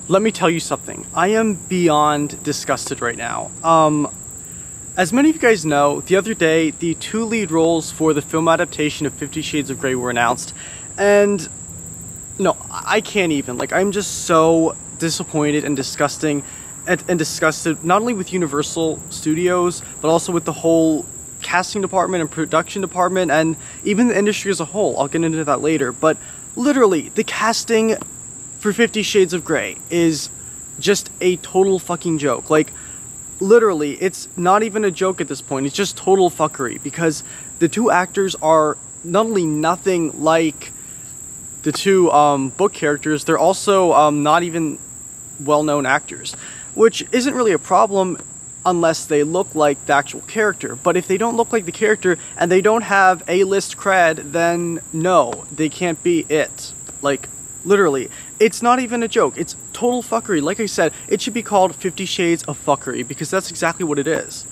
Let me tell you something. I am beyond disgusted right now. As many of you guys know, the other day, the 2 lead roles for the film adaptation of 50 Shades of Grey were announced, and no, I can't even. Like, I'm just so disappointed and disgusted, not only with Universal Studios, but also with the whole casting department and production department, and even the industry as a whole. I'll get into that later, but literally, the casting for 50 Shades of Grey is just a total fucking joke. Like, literally, it's not even a joke at this point. It's just total fuckery, because the 2 actors are not only nothing like the 2 book characters, they're also not even well-known actors, which isn't really a problem unless they look like the actual character. But if they don't look like the character and they don't have A-list cred, then no, they can't be it. Like, literally, it's not even a joke. It's total fuckery. Like I said, it should be called 50 Shades of Fuckery, because that's exactly what it is.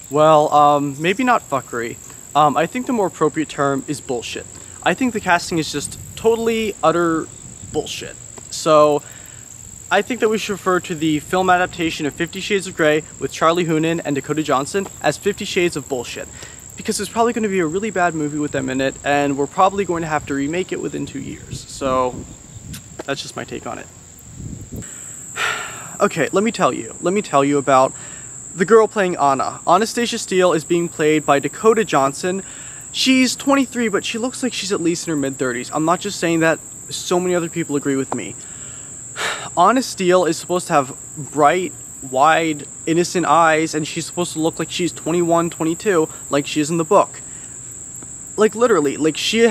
Well, maybe not fuckery. I think the more appropriate term is bullshit. I think the casting is just totally, utter bullshit. So, I think that we should refer to the film adaptation of 50 Shades of Grey with Charlie Hunnam and Dakota Johnson as 50 Shades of Bullshit. Because it's probably going to be a really bad movie with them in it, and we're probably going to have to remake it within 2 years. So, that's just my take on it. Okay, let me tell you about the girl playing Anna. Anastasia Steele is being played by Dakota Johnson. She's 23, but she looks like she's at least in her mid-30s. I'm not just saying that, so many other people agree with me. Anna Steele is supposed to have bright, wide, innocent eyes, and she's supposed to look like she's 21, 22, like she is in the book. Like, literally, like, she's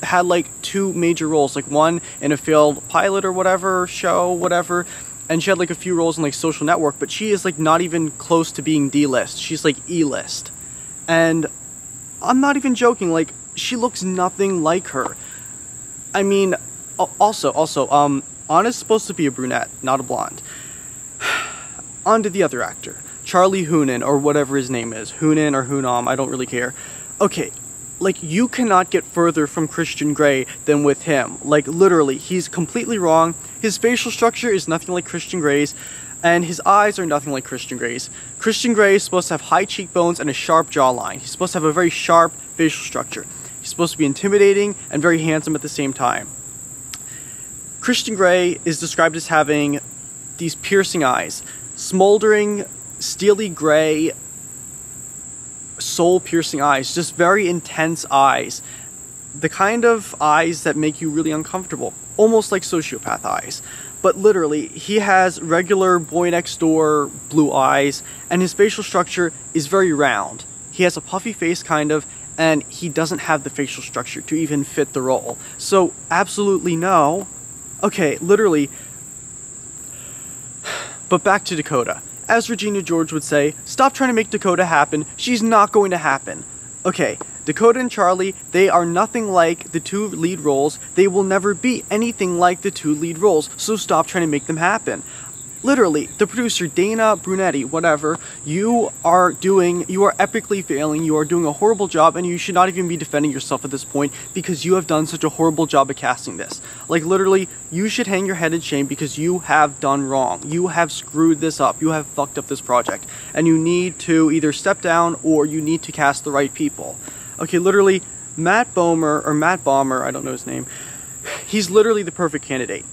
had like 2 major roles, like one in a failed pilot or whatever, show, whatever, and she had like a few roles in like Social Network, but she is like not even close to being D-list. She's like E-list. And I'm not even joking, like, she looks nothing like her. I mean, also, Anna's supposed to be a brunette, not a blonde. On to the other actor, Charlie Hunnam, or whatever his name is. Hunnam or Hunnam, I don't really care. Okay, like, you cannot get further from Christian Grey than with him. Like, literally, he's completely wrong. His facial structure is nothing like Christian Grey's, and his eyes are nothing like Christian Grey's. Christian Grey is supposed to have high cheekbones and a sharp jawline. He's supposed to have a very sharp facial structure. He's supposed to be intimidating and very handsome at the same time. Christian Grey is described as having these piercing eyes, smoldering, steely gray, soul-piercing eyes, just very intense eyes. The kind of eyes that make you really uncomfortable, almost like sociopath eyes. But literally, he has regular boy-next-door blue eyes, and his facial structure is very round. He has a puffy face, kind of, and he doesn't have the facial structure to even fit the role. So, absolutely no. Okay, literally. But back to Dakota. As Regina George would say, stop trying to make Dakota happen. She's not going to happen. Okay, Dakota and Charlie, they are nothing like the 2 lead roles. They will never be anything like the 2 lead roles, so stop trying to make them happen. Literally, the producer, Dana Brunetti, whatever, you are epically failing, you are doing a horrible job, and you should not even be defending yourself at this point, because you have done such a horrible job of casting this. Like, literally, you should hang your head in shame, because you have done wrong. You have screwed this up. You have fucked up this project. And you need to either step down, or you need to cast the right people. Okay, literally, Matt Bomer, I don't know his name, he's literally the perfect candidate.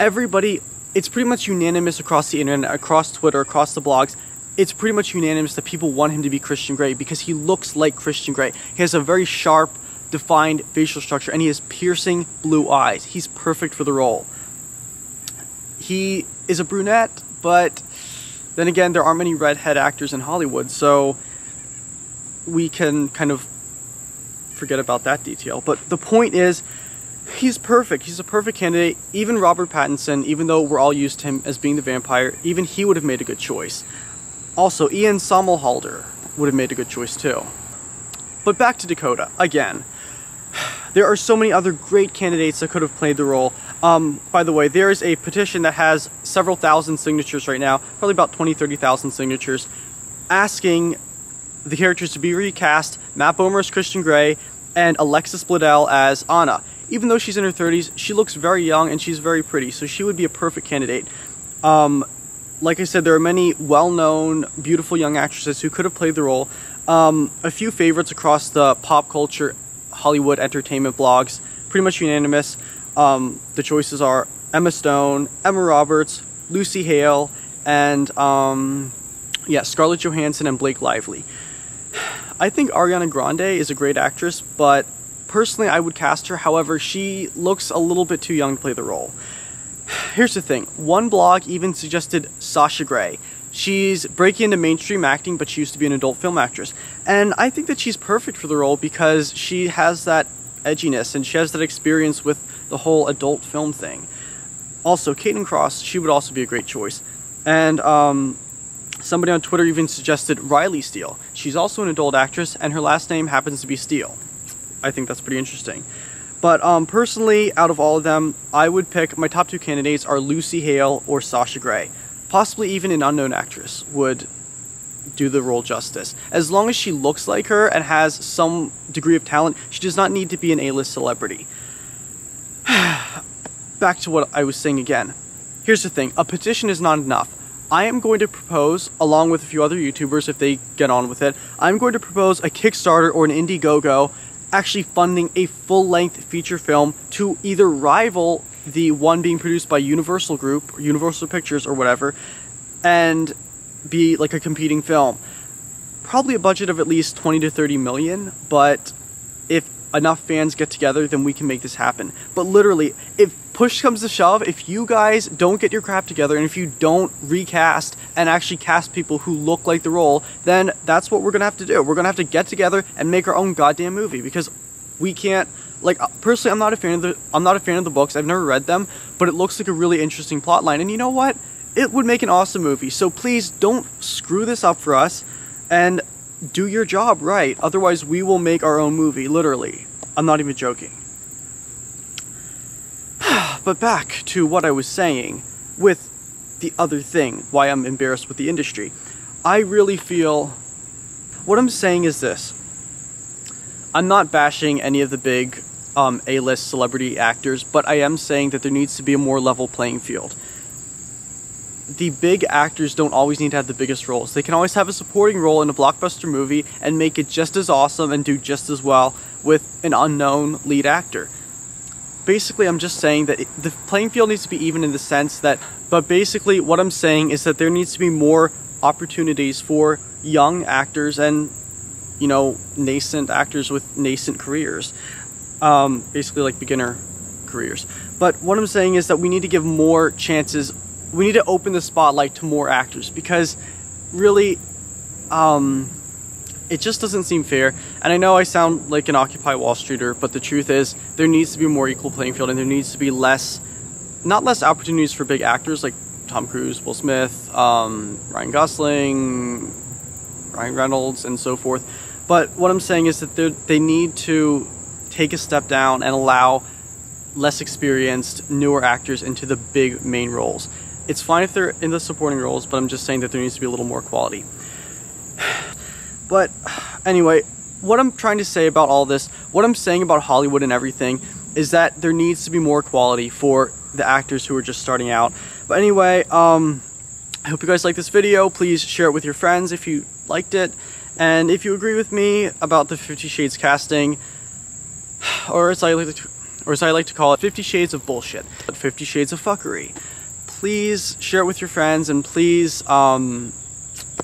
Everybody, it's pretty much unanimous across the internet, across Twitter, across the blogs. It's pretty much unanimous that people want him to be Christian Grey because he looks like Christian Grey. He has a very sharp, defined facial structure, and he has piercing blue eyes. He's perfect for the role. He is a brunette, but then again, there aren't many redhead actors in Hollywood, so we can kind of forget about that detail. But the point is, he's perfect. He's a perfect candidate. Even Robert Pattinson, even though we're all used to him as being the vampire, even he would have made a good choice. Also, Ian Somerhalder would have made a good choice too. But back to Dakota, again. There are so many other great candidates that could have played the role. By the way, there is a petition that has several thousand signatures right now, probably about 20-30,000 signatures, asking the characters to be recast, Matt Bomer as Christian Grey, and Alexis Bledel as Anna. even though she's in her 30s, she looks very young and she's very pretty, so she would be a perfect candidate. Like I said, there are many well-known, beautiful young actresses who could have played the role. A few favorites across the pop culture, Hollywood entertainment blogs, pretty much unanimous. The choices are Emma Stone, Emma Roberts, Lucy Hale, and yeah, Scarlett Johansson and Blake Lively. I think Ariana Grande is a great actress, but personally I would cast her. However, she looks a little bit too young to play the role. Here's the thing, one blog even suggested Sasha Grey. She's breaking into mainstream acting, but she used to be an adult film actress. And I think that she's perfect for the role because she has that edginess and she has that experience with the whole adult film thing. Also, Caitlin Cross, she would also be a great choice. And somebody on Twitter even suggested Riley Steele. She's also an adult actress and her last name happens to be Steele. I think that's pretty interesting. But personally, out of all of them, I would pick, my top two candidates are Lucy Hale or Sasha Grey. Possibly even an unknown actress would do the role justice. As long as she looks like her and has some degree of talent, she does not need to be an A-list celebrity. Back to what I was saying again. Here's the thing, a petition is not enough. I am going to propose, along with a few other YouTubers if they get on with it, I'm going to propose a Kickstarter or an IndieGoGo actually funding a full-length feature film to either rival the one being produced by Universal Group, or Universal Pictures or whatever, and be like a competing film. Probably a budget of at least 20 to 30 million, but if enough fans get together, then we can make this happen. But literally, if push comes to shove, if you guys don't get your crap together and if you don't recast and actually cast people who look like the role, then that's what we're gonna have to do. We're gonna have to get together and make our own goddamn movie because we can't. Like, personally, I'm not a fan of the books. I've never read them, but it looks like a really interesting plot line. And you know what? It would make an awesome movie. So please don't screw this up for us and do your job right. Otherwise, we will make our own movie, literally. I'm not even joking. But back to what I was saying with the other thing, why I'm embarrassed with the industry. I really feel, what I'm saying is this. I'm not bashing any of the big A-list celebrity actors, but I am saying that there needs to be a more level playing field. The big actors don't always need to have the biggest roles. They can always have a supporting role in a blockbuster movie and make it just as awesome and do just as well with an unknown lead actor. Basically, I'm just saying that the playing field needs to be even in the sense that, but basically what I'm saying is that there needs to be more opportunities for young actors and, you know, nascent actors with nascent careers. Basically like beginner careers. But what I'm saying is that we need to give more chances. We need to open the spotlight to more actors because really, it just doesn't seem fair. And I know I sound like an Occupy Wall Streeter, but the truth is there needs to be more equal playing field and there needs to be not less opportunities for big actors like Tom Cruise, Will Smith, Ryan Gosling, Ryan Reynolds, and so forth. But what I'm saying is that they need to take a step down and allow less experienced, newer actors into the big main roles. It's fine if they're in the supporting roles, but I'm just saying that there needs to be a little more quality. But anyway, what I'm trying to say about all this, what I'm saying about Hollywood and everything, is that there needs to be more quality for the actors who are just starting out. But anyway, I hope you guys like this video. Please share it with your friends if you liked it. And if you agree with me about the 50 Shades casting, or as I like to call it, 50 Shades of bullshit, but 50 Shades of fuckery, please share it with your friends and please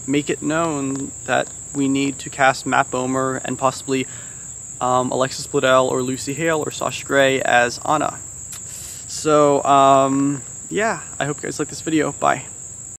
make it known that we need to cast Matt Bomer and possibly Alexis Bledel or Lucy Hale or Sasha Grey as Anna. So, yeah, I hope you guys like this video. Bye.